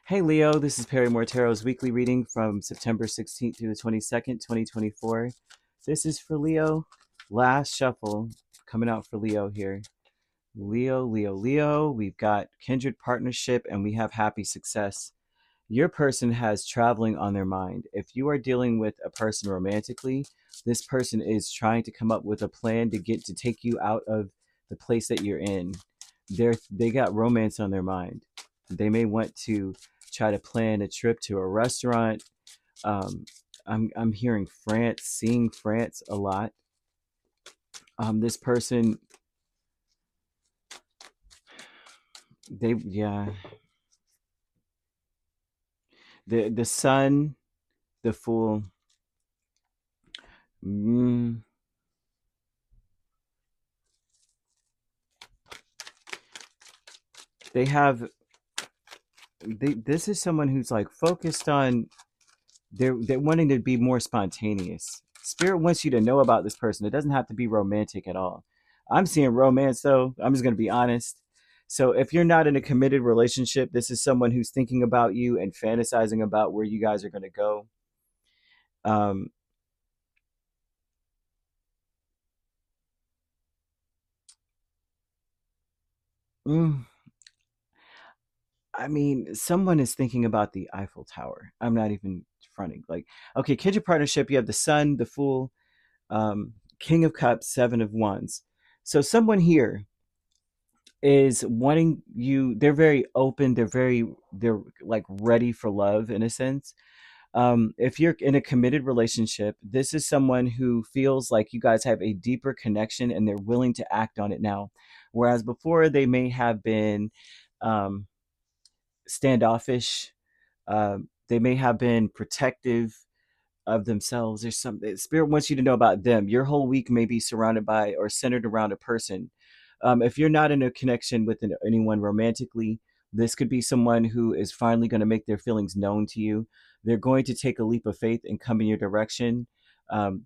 Hey Leo, this is Perrymore Tarot's weekly reading from September 16th through the 22nd, 2024. This is for Leo. Last shuffle coming out for Leo here. Leo, Leo, Leo. We've got kindred partnership and we have happy success. Your person has traveling on their mind. If you are dealing with a person romantically, this person is trying to come up with a plan to take you out of the place that you're in. They got romance on their mind. They may want to try to plan a trip to a restaurant. Um, I'm hearing France, seeing France a lot. This person, yeah, the sun, the fool. Mm, they have this is someone who's like focused on they're wanting to be more spontaneous. Spirit wants you to know about this person. It doesn't have to be romantic at all. I'm seeing romance though. I'm just going to be honest. So if you're not in a committed relationship, this is someone who's thinking about you and fantasizing about where you guys are going to go. um mm, I mean, someone is thinking about the Eiffel Tower. I'm not even fronting. Like, okay, kindred partnership, you have the sun, the fool, King of Cups, Seven of Wands. So someone here is wanting you. They're very open. They're like ready for love in a sense. If you're in a committed relationship, this is someone who feels like you guys have a deeper connection and they're willing to act on it now. Whereas before they may have been um, standoffish. They may have been protective of themselves. There's something spirit wants you to know about them. Your whole week may be surrounded by or centered around a person. If you're not in a connection with anyone romantically, this could be someone who is finally going to make their feelings known to you. They're going to take a leap of faith and come in your direction.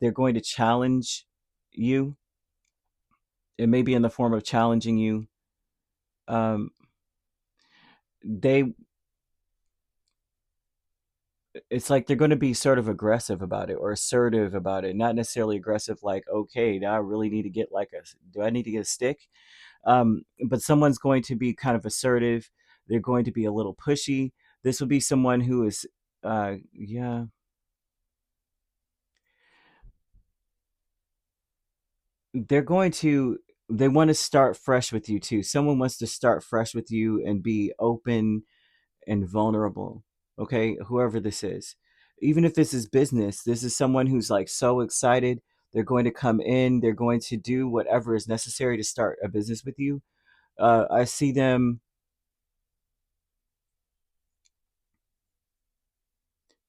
They're going to challenge you. It may be in the form of challenging you. Um, they it's like they're going to be sort of aggressive about it or assertive about it, not necessarily aggressive like, okay, now I really need to get like a do I need to get a stick. But someone's going to be kind of assertive. They're going to be a little pushy. This would be someone who is yeah, they're going to they want to start fresh with you too. Someone wants to start fresh with you and be open and vulnerable. Okay, whoever this is, even if this is business, this is someone who's like so excited. They're going to come in, they're going to do whatever is necessary to start a business with you. I see them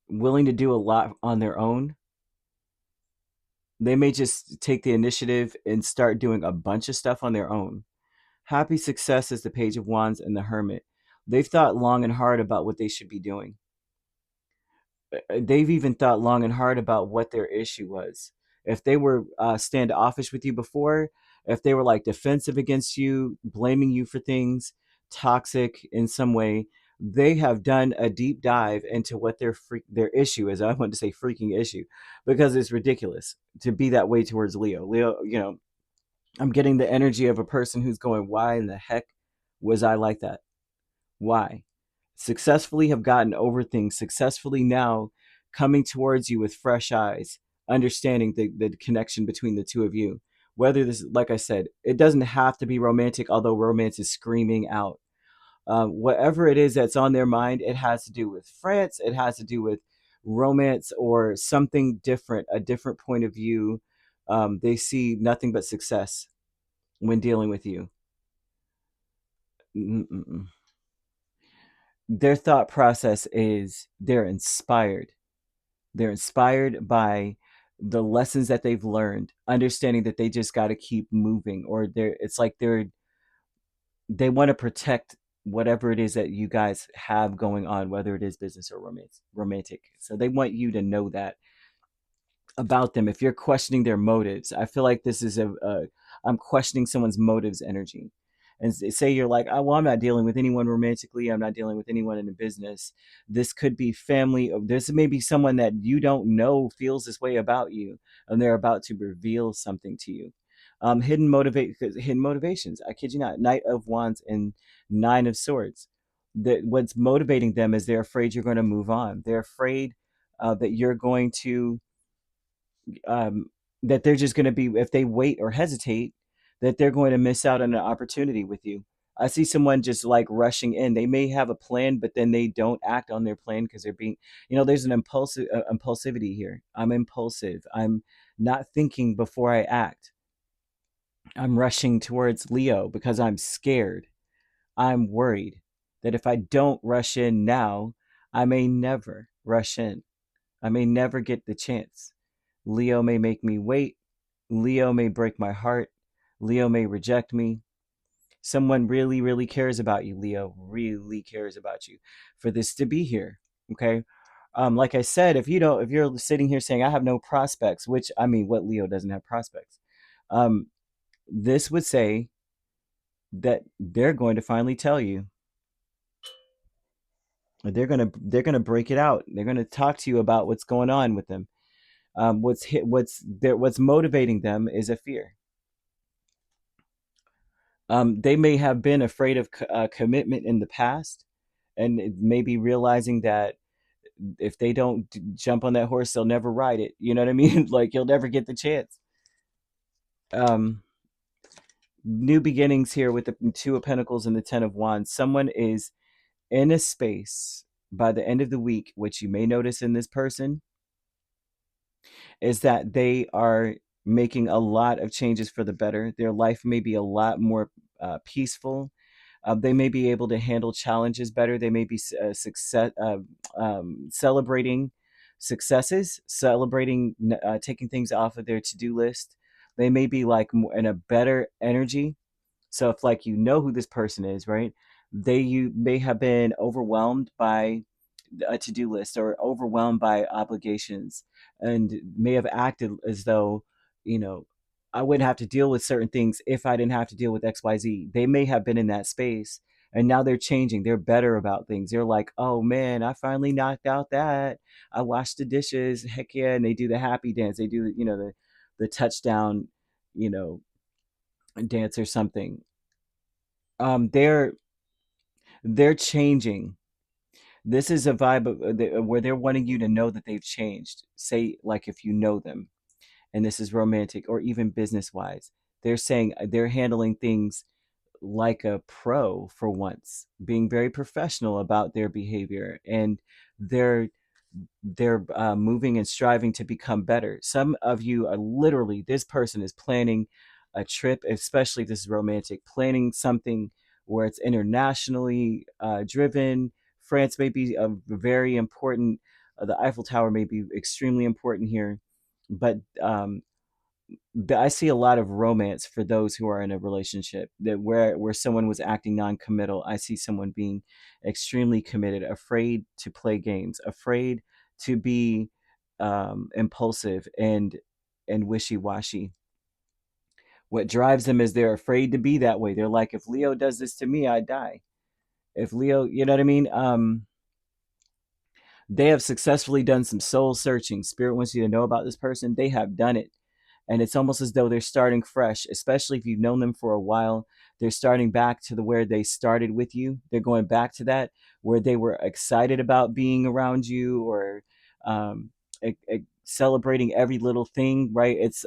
willing to do a lot on their own. They may just take the initiative and start doing a bunch of stuff on their own. Happy success is the Page of Wands and the Hermit. They've thought long and hard about what they should be doing. They've even thought long and hard about what their issue was. If they were standoffish with you before, if they were like defensive against you, blaming you for things, toxic in some way, they have done a deep dive into what their issue is. I want to say freaking issue because it's ridiculous to be that way towards Leo. Leo, I'm getting the energy of a person who's going, why in the heck was I like that? Why? Successfully have gotten over things, successfully now coming towards you with fresh eyes, understanding the connection between the two of you. Whether this, like I said, it doesn't have to be romantic, although romance is screaming out. Whatever it is that's on their mind, it has to do with France, it has to do with romance or something different, a different point of view. They see nothing but success when dealing with you. Mm-mm. Their thought process is they're inspired by the lessons that they've learned, understanding that they just got to keep moving, or it's like they want to protect whatever it is that you guys have going on, whether it is business or romantic. So they want you to know that about them. If you're questioning their motives, I feel like this is I'm questioning someone's motives energy. and say you're like, oh, well, I'm not dealing with anyone romantically, I'm not dealing with anyone in the business. This could be family. This may be someone that you don't know feels this way about you, and they're about to reveal something to you. Hidden motivations. I kid you not. Knight of Wands and Nine of Swords. That what's motivating them is they're afraid you're going to move on. They're afraid that you're going to um, that they're just going to be, if they wait or hesitate, that they're going to miss out on an opportunity with you. I see someone just like rushing in. They may have a plan, but then they don't act on their plan because they're being, there's an impulsivity here. I'm impulsive. I'm not thinking before I act. I'm rushing towards Leo because I'm scared. I'm worried that if I don't rush in now, I may never rush in. I may never get the chance. Leo may make me wait. Leo may break my heart. Leo may reject me. Someone really, really cares about you. Leo really cares about you for this to be here. Okay. Like I said, if you're sitting here saying I have no prospects, which I mean, what Leo doesn't have prospects? Um, this would say that they're going to finally tell you. They're gonna break it out. They're gonna talk to you about what's going on with them. What's motivating them is a fear. They may have been afraid of commitment in the past, and maybe realizing that if they don't jump on that horse, they'll never ride it. You know what I mean? Like you'll never get the chance. Um, New beginnings here with the Two of Pentacles and the Ten of Wands. Someone is in a space by the end of the week, which you may notice in this person, is that they are making a lot of changes for the better. Their life may be a lot more peaceful. They may be able to handle challenges better. They may be celebrating successes, celebrating taking things off of their to-do list. They may be like in a better energy. So if like who this person is, right? You may have been overwhelmed by a to-do list or overwhelmed by obligations, and may have acted as though, you know, I wouldn't have to deal with certain things if I didn't have to deal with XYZ. They may have been in that space, and now they're changing. They're better about things. They're like, oh man, I finally knocked out that. I washed the dishes. Heck yeah. And they do the happy dance. They do, the touchdown, you know, dance or something. They're changing. This is a vibe where they're wanting you to know that they've changed. Say, like, if you know them, and this is romantic or even business wise, they're saying they're handling things like a pro for once, being very professional about their behavior, and they're moving and striving to become better. Some of you are literally, this person is planning a trip, especially if this is romantic, planning something where it's internationally driven. France may be a very important, the Eiffel Tower may be extremely important here, but I see a lot of romance for those who are in a relationship, that where someone was acting non-committal. I see someone being extremely committed, afraid to play games, afraid to be impulsive and wishy-washy. What drives them is they're afraid to be that way. They're like, if Leo does this to me, I die. If Leo, you know what I mean? They have successfully done some soul searching. Spirit wants you to know about this person. They have done it, and it's almost as though they're starting fresh, especially if you've known them for a while. They're starting back to the where they started with you. They're going back to that where they were excited about being around you, or um, celebrating every little thing, right? It's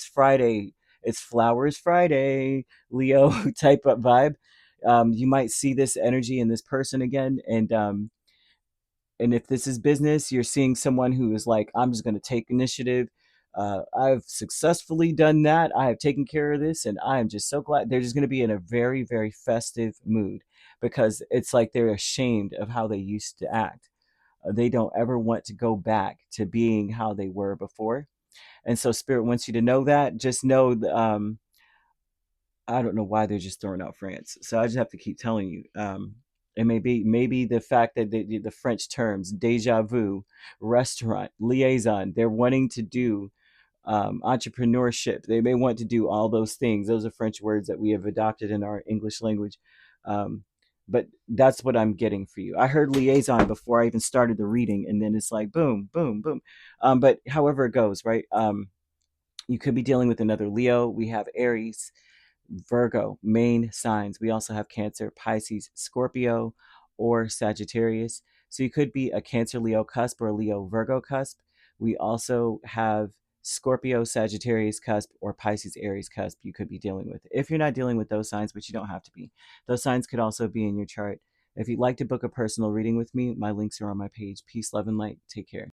Friday, it's Flowers Friday, Leo type of vibe. You might see this energy in this person again, and if this is business, you're seeing someone who is like, I'm just going to take initiative. I've successfully done that. I have taken care of this, and I am just so glad. They're just going to be in a very, very festive mood, because it's like they're ashamed of how they used to act. They don't ever want to go back to being how they were before. And so Spirit wants you to know that. Just know, I don't know why they're just throwing out France. So I just have to keep telling you. It may be maybe the fact that the French terms, déjà vu, restaurant, liaison, they're wanting to do entrepreneurship. They may want to do all those things. Those are French words that we have adopted in our English language. But that's what I'm getting for you. I heard liaison before I even started the reading, and then it's like boom, boom, boom. But however it goes, right? You could be dealing with another Leo. We have Aries, Virgo, main signs. We also have Cancer, Pisces, Scorpio, or Sagittarius. So you could be a Cancer Leo cusp or a Leo Virgo cusp. We also have Scorpio, Sagittarius cusp, or Pisces, Aries cusp you could be dealing with. If you're not dealing with those signs, but you don't have to be, those signs could also be in your chart. If you'd like to book a personal reading with me, my links are on my page. Peace, love, and light. Take care.